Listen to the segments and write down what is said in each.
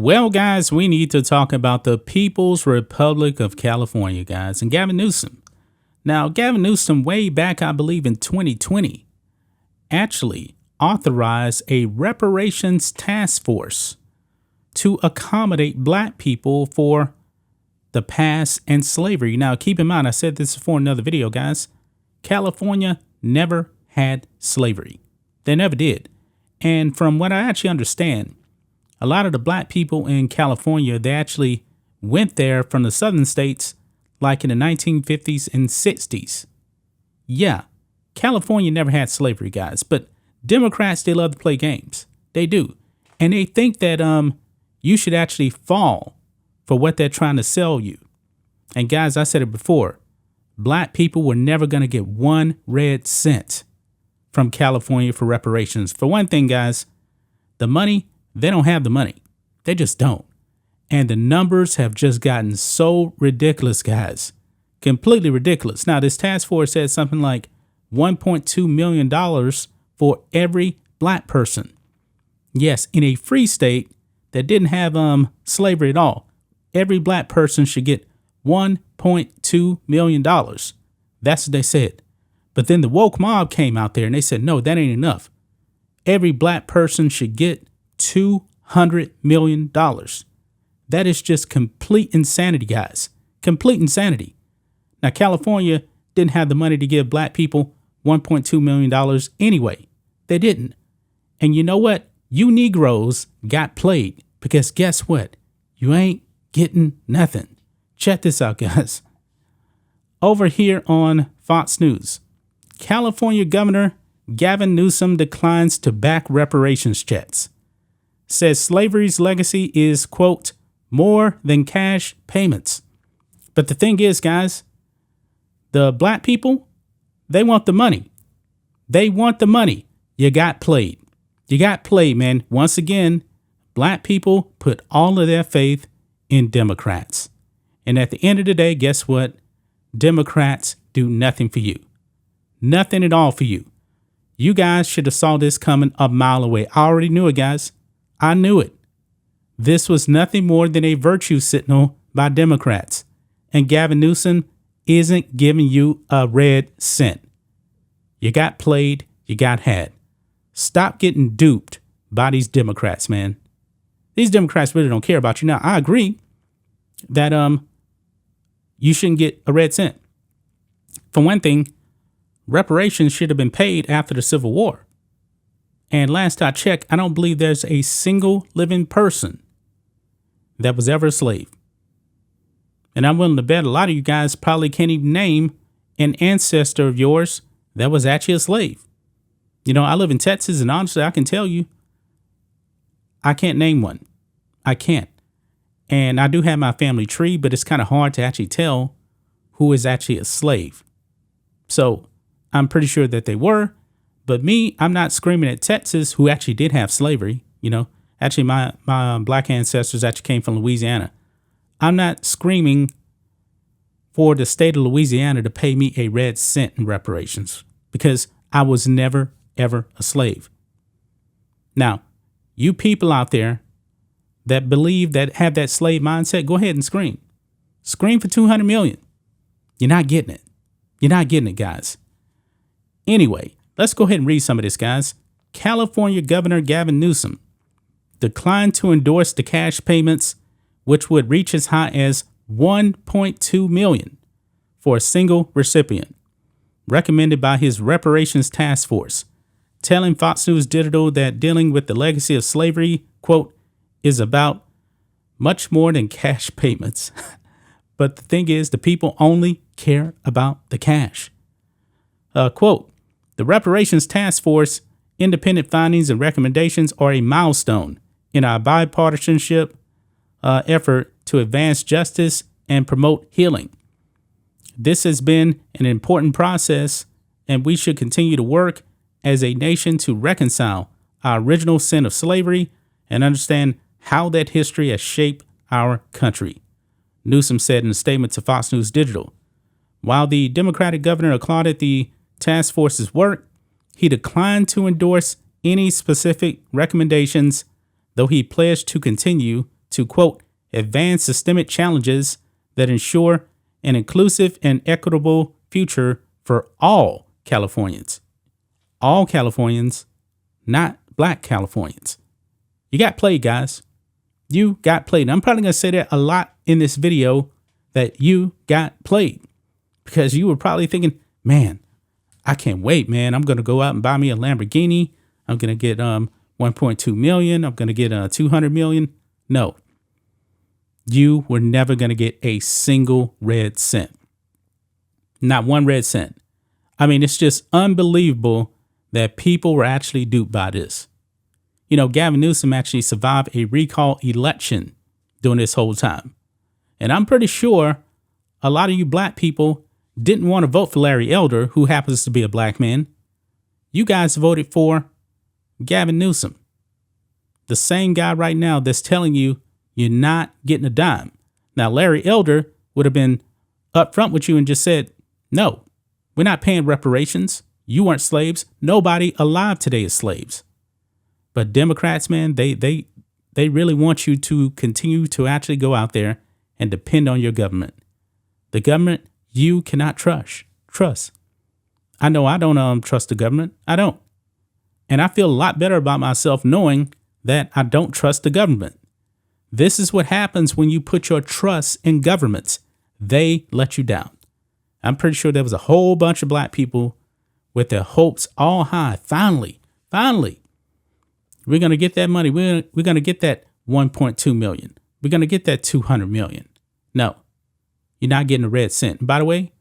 Well, guys, we need to talk about the People's Republic of California, guys, and Gavin Newsom. Now, Gavin Newsom, way back, I believe in 2020, actually authorized a reparations task force to accommodate black people for the past and slavery. Now, keep in mind, I said this before in another video, guys. California never had slavery. They never did. And from what I actually understand, a lot of the black people in California, they actually went there from the southern states like in the 1950s and 60s. Yeah, California never had slavery, guys, but Democrats, they love to play games. They do. And they think that you should actually fall for what they're trying to sell you. And guys, I said it before, black people were never going to get 1 red cent from California for reparations. For one thing, guys, the money, they don't have the money. They just don't. And the numbers have just gotten so ridiculous, guys. Completely ridiculous. Now, this task force said something like $1.2 million for every black person. Yes, in a free state that didn't have slavery at all, every black person should get $1.2 million. That's what they said. But then the woke mob came out there and they said, no, that ain't enough. Every black person should get $200 million. That is just complete insanity, guys. Complete insanity. Now, California didn't have the money to give black people $1.2 million anyway. They didn't. And you know what? You Negroes got played because guess what? You ain't getting nothing. Check this out, guys. Over here on Fox News, California Governor Gavin Newsom declines to back reparations checks. Says slavery's legacy is, quote, more than cash payments. But the thing is, guys, the black people, they want the money. They want the money. You got played. You got played, man. Once again, black people put all of their faith in Democrats. And at the end of the day, guess what? Democrats do nothing for you. Nothing at all for you. You guys should have saw this coming a mile away. I already knew it, guys. I knew it. This was nothing more than a virtue signal by Democrats. And Gavin Newsom isn't giving you a red cent. You got played. You got had. Stop getting duped by these Democrats, man. These Democrats really don't care about you. Now, I agree that you shouldn't get a red cent. For one thing, reparations should have been paid after the Civil War. And last I checked, I don't believe there's a single living person that was ever a slave. And I'm willing to bet a lot of you guys probably can't even name an ancestor of yours that was actually a slave. You know, I live in Texas, and honestly, I can tell you, I can't name one. I can't. And I do have my family tree, but it's kind of hard to actually tell who is actually a slave. So I'm pretty sure that they were. But me, I'm not screaming at Texas, who actually did have slavery. You know, actually, my black ancestors actually came from Louisiana. I'm not screaming for the state of Louisiana to pay me a red cent in reparations because I was never, ever a slave. Now, you people out there that believe that have that slave mindset, go ahead and scream. Scream for $200 million. You're not getting it. You're not getting it, guys. Anyway, let's go ahead and read some of this, guys. California Governor Gavin Newsom declined to endorse the cash payments, which would reach as high as $1.2 million for a single recipient, recommended by his reparations task force, telling Fox News Digital that dealing with the legacy of slavery, quote, is about much more than cash payments. But the thing is, the people only care about the cash. Quote, the reparations task force independent findings and recommendations are a milestone in our bipartisanship effort to advance justice and promote healing. This has been an important process, and we should continue to work as a nation to reconcile our original sin of slavery and understand how that history has shaped our country, Newsom said in a statement to Fox News Digital. While the Democratic governor applauded the task force's work, he declined to endorse any specific recommendations, though he pledged to continue to, quote, advance systemic challenges that ensure an inclusive and equitable future for all Californians. All Californians, not Black Californians. You got played, guys. You got played. I'm probably going to say that a lot in this video, that you got played, because you were probably thinking, man, I can't wait, man. I'm going to go out and buy me a Lamborghini. I'm going to get 1.2 million. I'm going to get 200 million. No, you were never going to get a single red cent. Not one red cent. I mean, it's just unbelievable that people were actually duped by this. You know, Gavin Newsom actually survived a recall election during this whole time. And I'm pretty sure a lot of you Black people didn't want to vote for Larry Elder, who happens to be a Black man. You guys voted for Gavin Newsom, the same guy right now that's telling you you're not getting a dime. Now, Larry Elder would have been upfront with you and just said, no, we're not paying reparations. You weren't slaves. Nobody alive today is slaves. But Democrats, man, they really want you to continue to actually go out there and depend on your government. The government you cannot trust. I know I don't trust the government. I don't. And I feel a lot better about myself knowing that I don't trust the government. This is what happens when you put your trust in governments. They let you down. I'm pretty sure there was a whole bunch of Black people with their hopes all high. Finally, we're going to get that money. We're going to get that 1.2 million. We're going to get that 200 million. No, you're not getting a red cent. And by the way,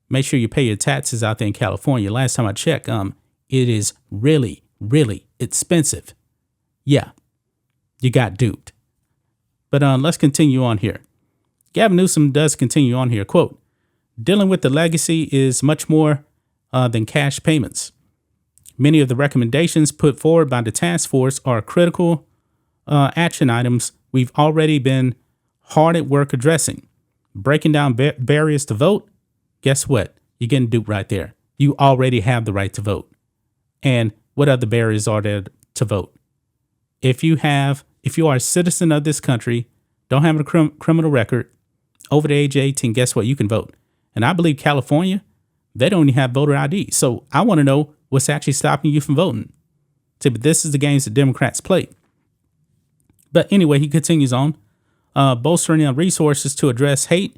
make sure you pay your taxes out there in California. Last time I checked, it is really, really expensive. Yeah, you got duped. But let's continue on here. Gavin Newsom does continue on here. Quote, dealing with the legacy is much more than cash payments. Many of the recommendations put forward by the task force are critical action items we've already been hard at work addressing. Breaking down barriers to vote. Guess what? You're getting duped right there. You already have the right to vote. And what other barriers are there to vote? If you are a citizen of this country, don't have a criminal record, over the age of 18, guess what? You can vote. And I believe California, they don't even have voter ID. So I want to know what's actually stopping you from voting. See, but this is the games that Democrats play. But anyway, he continues on. Bolstering resources to address hate,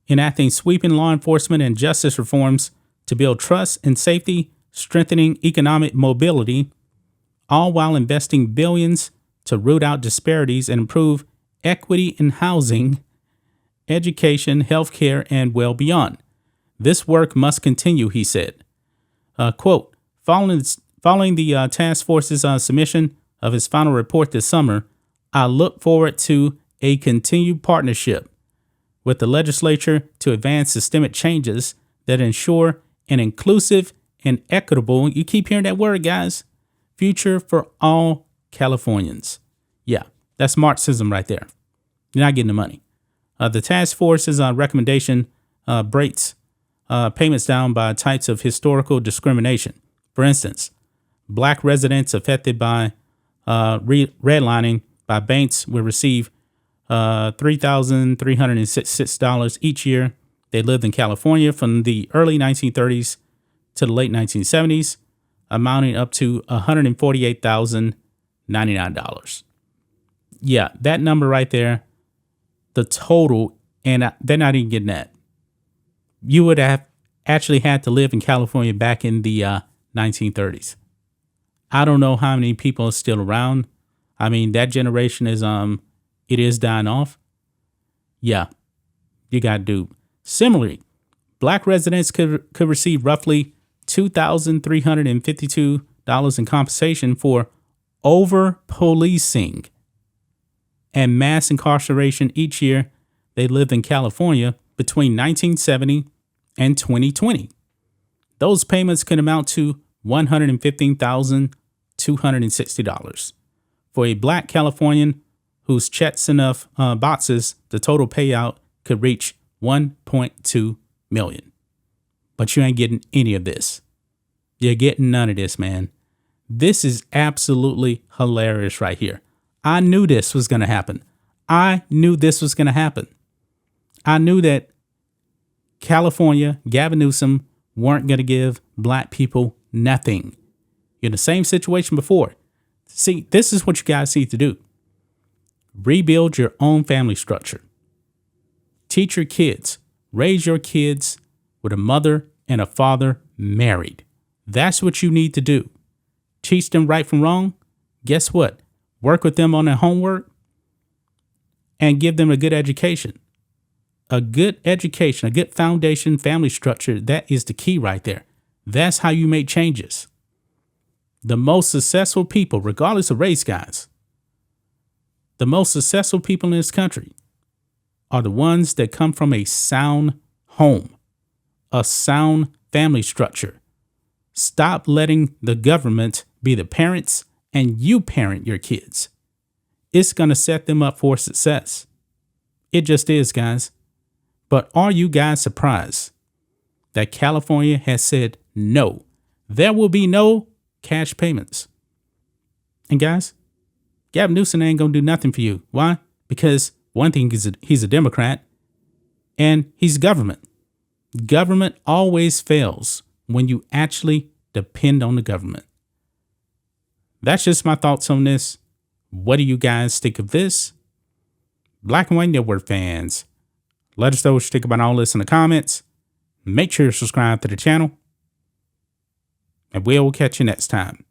enacting sweeping law enforcement and justice reforms to build trust and safety, strengthening economic mobility, all while investing billions to root out disparities and improve equity in housing, education, healthcare, and well beyond. This work must continue, he said. Quote, following the task force's submission of its final report this summer, I look forward to a continued partnership with the legislature to advance systemic changes that ensure an inclusive and equitable, you keep hearing that word, guys, future for all Californians. Yeah, that's Marxism right there. You're not getting the money. The task force's recommendation breaks payments down by types of historical discrimination. For instance, Black residents affected by redlining by banks will receive $3,366 each year. They lived in California from the early 1930s to the late 1970s, amounting up to $148,099. Yeah, that number right there, the total, and they're not even getting that. You would have actually had to live in California back in the 1930s. I don't know how many people are still around. I mean, that generation is it is dying off. Yeah, you got duped. Similarly, Black residents could receive roughly $2,352 in compensation for over-policing and mass incarceration each year they lived in California between 1970 and 2020. Those payments can amount to $115,260. For a Black Californian whose checks enough boxes, the total payout could reach $1.2 million. But you ain't getting any of this. You're getting none of this, man. This is absolutely hilarious right here. I knew this was going to happen. I knew this was going to happen. I knew that California, Gavin Newsom, weren't going to give black people nothing. You're in the same situation before. See, this is what you guys need to do. Rebuild your own family structure. Teach your kids. Raise your kids with a mother and a father married. That's what you need to do. Teach them right from wrong. Guess what? Work with them on their homework and give them a good education. A good education, a good foundation, family structure, that is the key right there. That's how you make changes. The most successful people, regardless of race, guys, the most successful people in this country are the ones that come from a sound home, a sound family structure. Stop letting the government be the parents and you parent your kids. It's going to set them up for success. It just is, guys. But are you guys surprised that California has said no? There will be no cash payments. And guys, Gavin Newsom ain't going to do nothing for you. Why? Because one thing is he's a Democrat and he's government. Government always fails when you actually depend on the government. That's just my thoughts on this. What do you guys think of this? Black and White Network fans, let us know what you think about all this in the comments. Make sure to subscribe to the channel. And we'll catch you next time.